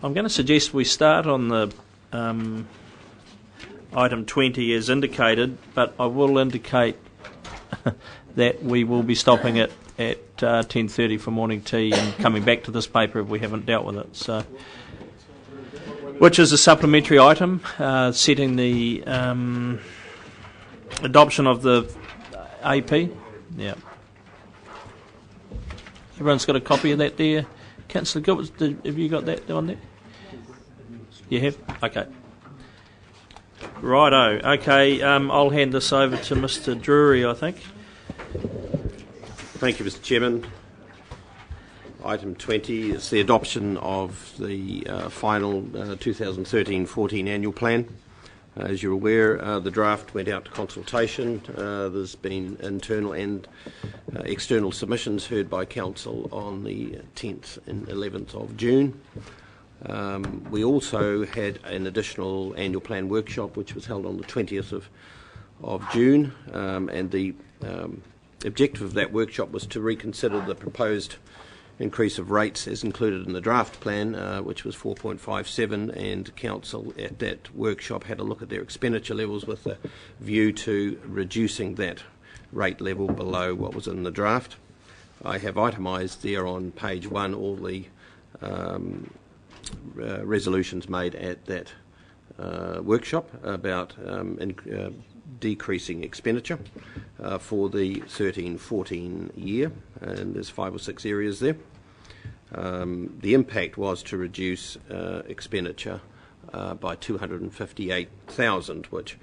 I'm going to suggest we start on the item 20 as indicated, but I will indicate that we will be stopping it at 10:30 for morning tea and coming back to this paper if we haven't dealt with it. So, which is a supplementary item, setting the adoption of the AP. Yeah. Everyone's got a copy of that there. Councillor Gilbert, have you got that on there? You have? Okay. Righto. Okay, I'll hand this over to Mr Drury, I think. Thank you, Mr Chairman. Item 20 is the adoption of the final 2013-14 annual plan. As you're aware, the draft went out to consultation. There's been internal and external submissions heard by Council on the 10th and 11th of June. We also had an additional annual plan workshop which was held on the 20th of June, and the objective of that workshop was to reconsider the proposed increase of rates as included in the draft plan, which was 4.57, and Council at that workshop had a look at their expenditure levels with a view to reducing that rate level below what was in the draft. I have itemised there on page 1 all the resolutions made at that workshop about decreasing expenditure for the 13-14 year, and there's 5 or 6 areas there. The impact was to reduce expenditure by 258,000, which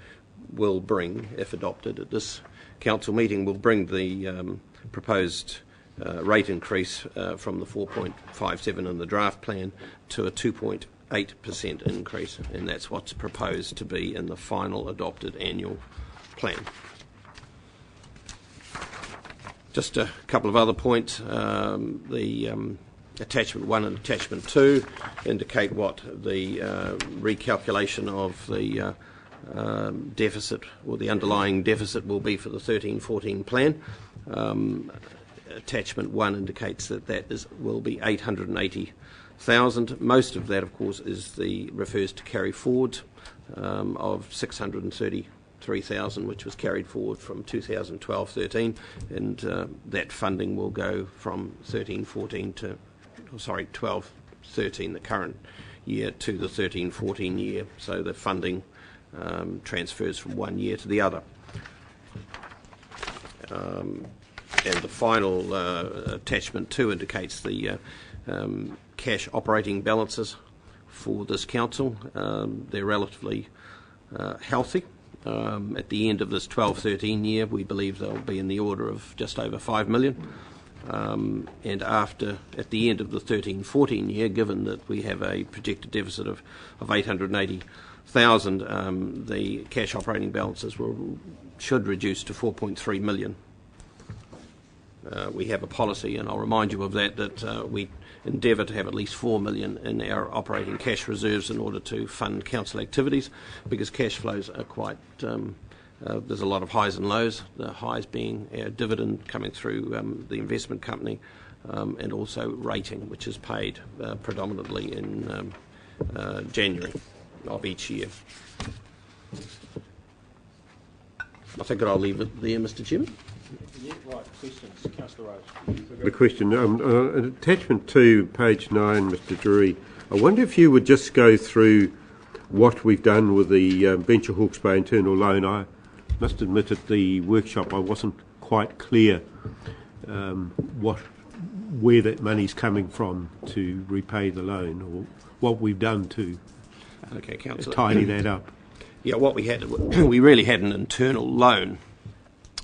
will bring, if adopted at this council meeting, will bring the proposed rate increase from the 4.57 in the draft plan to a 2.8% increase, and that's what's proposed to be in the final adopted annual plan. Just a couple of other points. The attachment 1 and attachment 2 indicate what the recalculation of the deficit or the underlying deficit will be for the 13-14 plan. Attachment 1 indicates that will be 880,000. Most of that, of course, refers to carry forward of 633,000, which was carried forward from 2012-13, and that funding will go from 12-13, the current year, to the 13-14 year. So the funding transfers from one year to the other. And the final attachment 2 indicates the cash operating balances for this council. They're relatively healthy. At the end of this 12-13 year, we believe they'll be in the order of just over 5 million. And at the end of the 13-14 year, given that we have a projected deficit of 880,000, the cash operating balances should reduce to 4.3 million. We have a policy, and I'll remind you of that we endeavour to have at least 4 million in our operating cash reserves in order to fund council activities, because cash flows are quite there's a lot of highs and lows, the highs being our dividend coming through the investment company, and also rating, which is paid predominantly in January of each year. I think I'll leave it there, Mr Chairman. Yeah, right. Questions, Councillor Rose. The question, attachment 2, page 9, Mr Drury. I wonder if you would just go through what we've done with the Venture Hawke's Bay internal loan. I must admit at the workshop I wasn't quite clear where that money's coming from to repay the loan, or what we've done to tidy that up. Yeah, what we had, we really had an internal loan,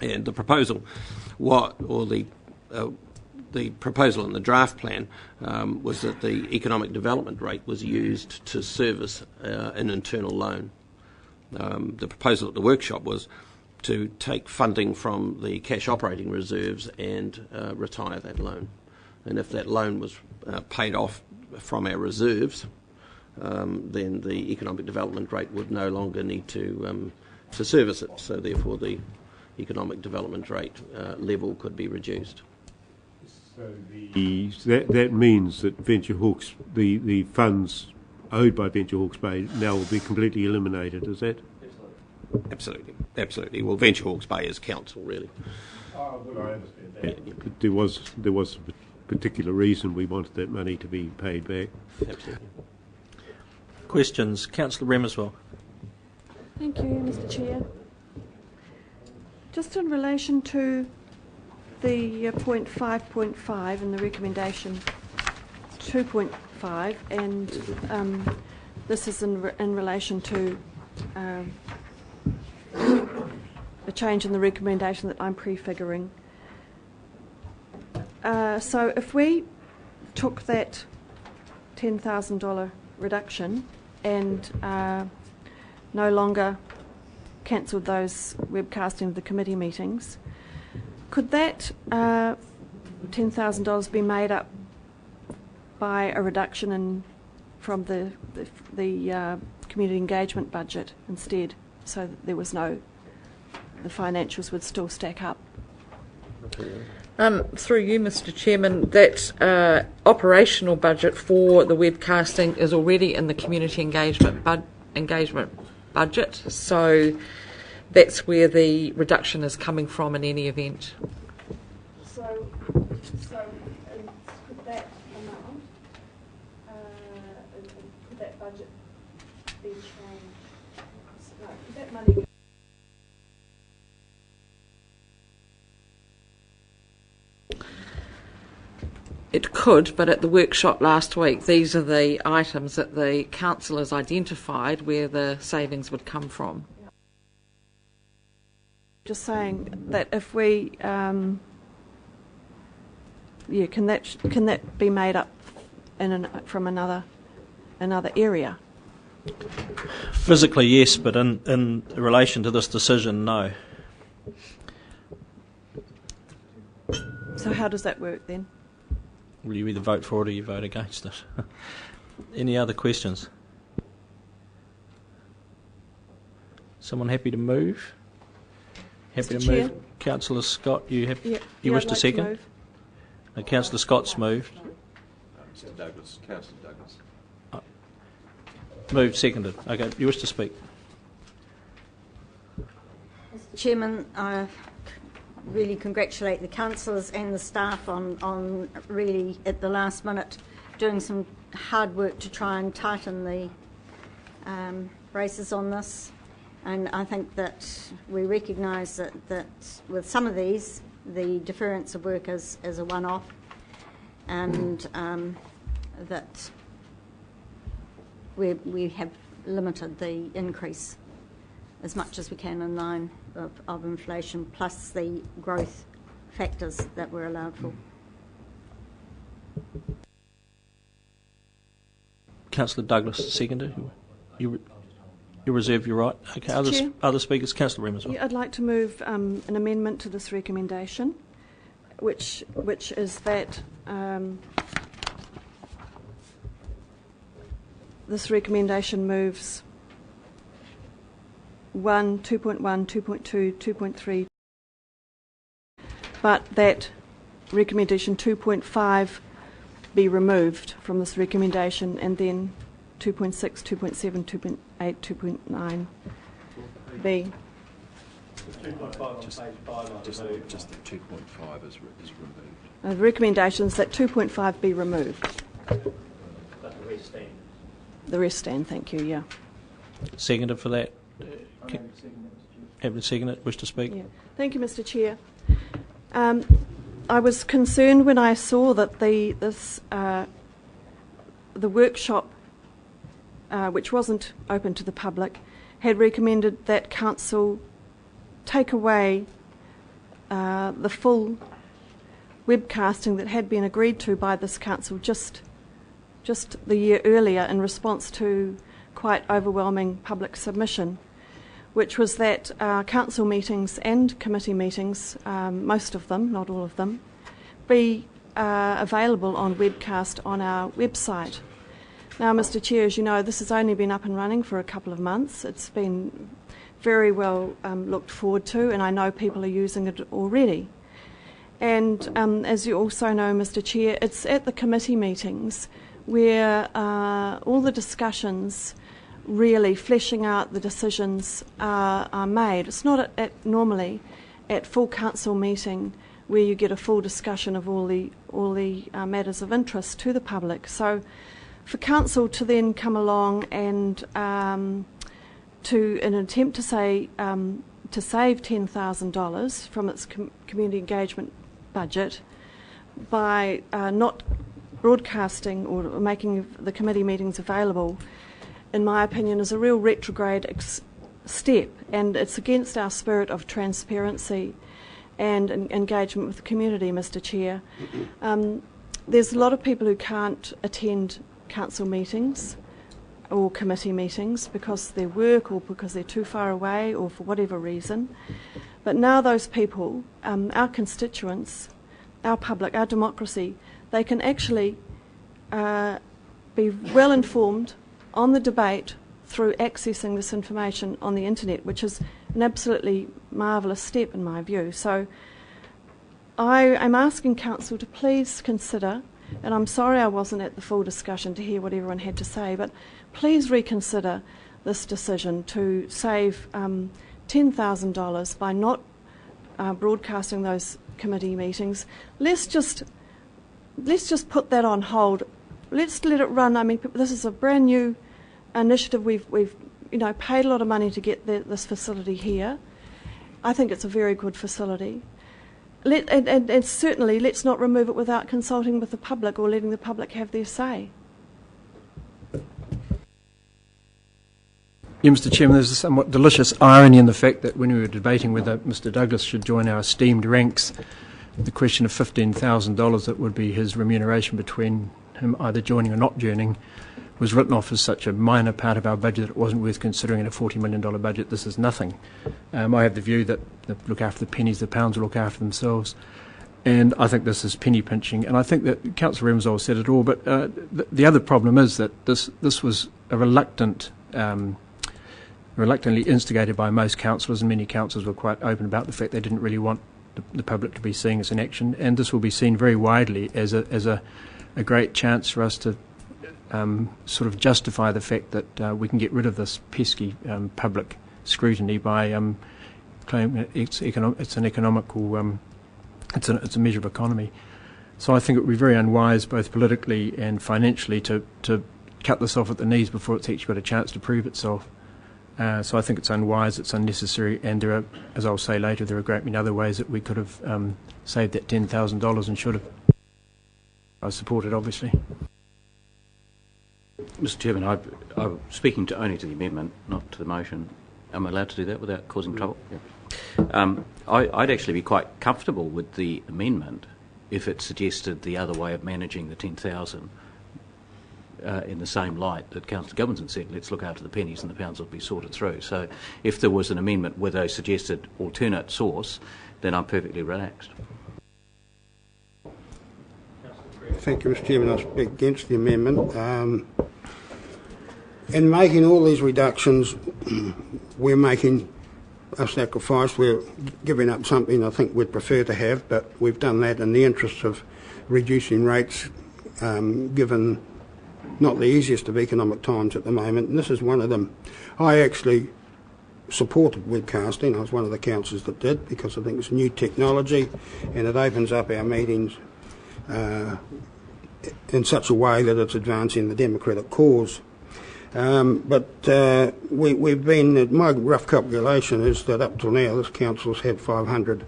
and the proposal, the proposal in the draft plan was that the economic development rate was used to service an internal loan. The proposal at the workshop was to take funding from the cash operating reserves and retire that loan. And if that loan was paid off from our reserves, then the economic development rate would no longer need to service it. So therefore the economic development rate level could be reduced. So that means that Venture Hawke's, the funds owed by Venture Hawke's Bay now will be completely eliminated. Is that? Absolutely, absolutely. Well, Venture Hawke's Bay is council, really. Oh, well, I understand that. But there was a particular reason we wanted that money to be paid back. Absolutely. Questions? Councillor Remerswell. Thank you, Mr. Chair. Just in relation to the point 5.5 and the recommendation 2.5, and this is in relation to a change in the recommendation that I'm prefiguring. So if we took that $10,000 reduction and no longer cancelled those webcasting of the committee meetings, could that $10,000 be made up by a reduction from the community engagement budget instead, so that there was the financials would still stack up? Through you, Mr. Chairman, that operational budget for the webcasting is already in the community engagement budget, so that's where the reduction is coming from in any event. So could that amount, could that budget be changed? No, could that money? It could, but at the workshop last week, these are the items that the council has identified where the savings would come from. Just saying that if we, can that be made up from another area? Physically, yes, but in relation to this decision, no. So how does that work then? Will you either vote for it or you vote against it? Any other questions? Someone happy to move? Happy Mr. to Chair? move? Councillor Scott, you wish I'd to like second? move. Councillor Scott's moved. Mr. Douglas, Councillor Douglas. Moved, seconded. Okay, you wish to speak? Mr. Chairman, I really congratulate the councillors and the staff on really at the last minute doing some hard work to try and tighten the braces on this, and I think that we recognise that with some of these the deference of work is a one-off, and that we have limited the increase as much as we can in line of inflation, plus the growth factors that we're allowed for. Councillor Douglas, seconded. You reserve your right. Okay, other speakers. Councillor Remerswell. Yeah, I'd like to move an amendment to this recommendation, which is that this recommendation moves 1, 2.1, 2.2, 2.3, but that recommendation 2.5 be removed from this recommendation, and then 2.6, 2.7, 2.8, 2.9 be. Just the 2.5 is removed. The recommendation is that 2.5 be removed. But the rest stand. The rest stand, thank you, yeah. Seconded for that. Happy to second it. Wish to speak? Yeah. Thank you, Mr. Chair. I was concerned when I saw that the workshop, which wasn't open to the public, had recommended that council take away the full webcasting that had been agreed to by this council just the year earlier in response to quite overwhelming public submission, which was that council meetings and committee meetings, most of them, not all of them, be available on webcast on our website. Now, Mr. Chair, as you know, this has only been up and running for a couple of months. It's been very well looked forward to, and I know people are using it already. And as you also know, Mr. Chair, it's at the committee meetings where all the discussions really fleshing out the decisions are made. It's not normally at full council meeting where you get a full discussion of all the matters of interest to the public. So for council to then come along and to an attempt to say to save $10,000 from its community engagement budget by not broadcasting or making the committee meetings available, in my opinion, is a real retrograde step, and it's against our spirit of transparency and engagement with the community, Mr. Chair. There's a lot of people who can't attend council meetings or committee meetings because they work or because they're too far away or for whatever reason. But now those people, our constituents, our public, our democracy, they can actually be well informed on the debate through accessing this information on the internet, which is an absolutely marvellous step in my view. So I'm asking Council to please consider, and I'm sorry I wasn't at the full discussion to hear what everyone had to say, but please reconsider this decision to save $10,000 by not broadcasting those committee meetings. Let's just put that on hold. Let's let it run. I mean, this is a brand new initiative. We've paid a lot of money to get this facility here. I think it's a very good facility. And certainly let's not remove it without consulting with the public or letting the public have their say. Yeah, Mr. Chairman, there's a somewhat delicious irony in the fact that when we were debating whether Mr. Douglas should join our esteemed ranks, the question of $15,000 that would be his remuneration between him either joining or not joining was written off as such a minor part of our budget that it wasn't worth considering in a $40 million budget. This is nothing. I have the view that look after the pennies, the pounds will look after themselves. And I think this is penny pinching. And I think that Councillor Remsol said it all. But the other problem is that this was a reluctantly instigated by most councillors, and many councillors were quite open about the fact they didn't really want the public to be seeing this in action. And this will be seen very widely as a great chance for us to sort of justify the fact that we can get rid of this pesky public scrutiny by claiming it's an economical, it's a measure of economy. So I think it would be very unwise, both politically and financially, to cut this off at the knees before it's actually got a chance to prove itself. So I think it's unwise, it's unnecessary, and there are, as I'll say later, there are a great many other ways that we could have saved that $10,000 and should have. I support it, obviously. Mr. Chairman, I'm speaking only to the amendment, not to the motion. Am I allowed to do that without causing trouble? Yeah. I'd actually be quite comfortable with the amendment if it suggested the other way of managing the 10,000 in the same light that Councillor Gibbons said, let's look after the pennies and the pounds will be sorted through. So if there was an amendment with a suggested alternate source, then I'm perfectly relaxed. Thank you, Mr. Chairman. I speak against the amendment. In making all these reductions, we're making a sacrifice. We're giving up something I think we'd prefer to have, but we've done that in the interest of reducing rates, given not the easiest of economic times at the moment, and this is one of them. I actually supported webcasting. I was one of the councillors that did, because I think it's new technology and it opens up our meetings in such a way that it's advancing the democratic cause. But we've been, my rough calculation is that up till now this council's had 500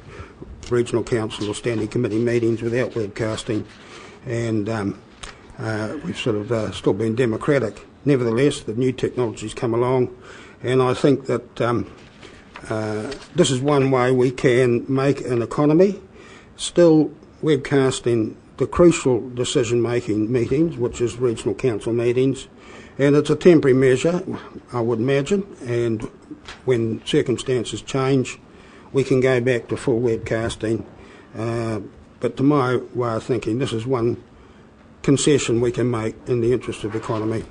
regional council or standing committee meetings without webcasting, and we've sort of still been democratic. Nevertheless, the new technology's come along, and I think that this is one way we can make an economy. Still webcasting the crucial decision-making meetings, which is regional council meetings, and it's a temporary measure, I would imagine, and when circumstances change, we can go back to full webcasting. But to my way of thinking, this is one concession we can make in the interest of the economy.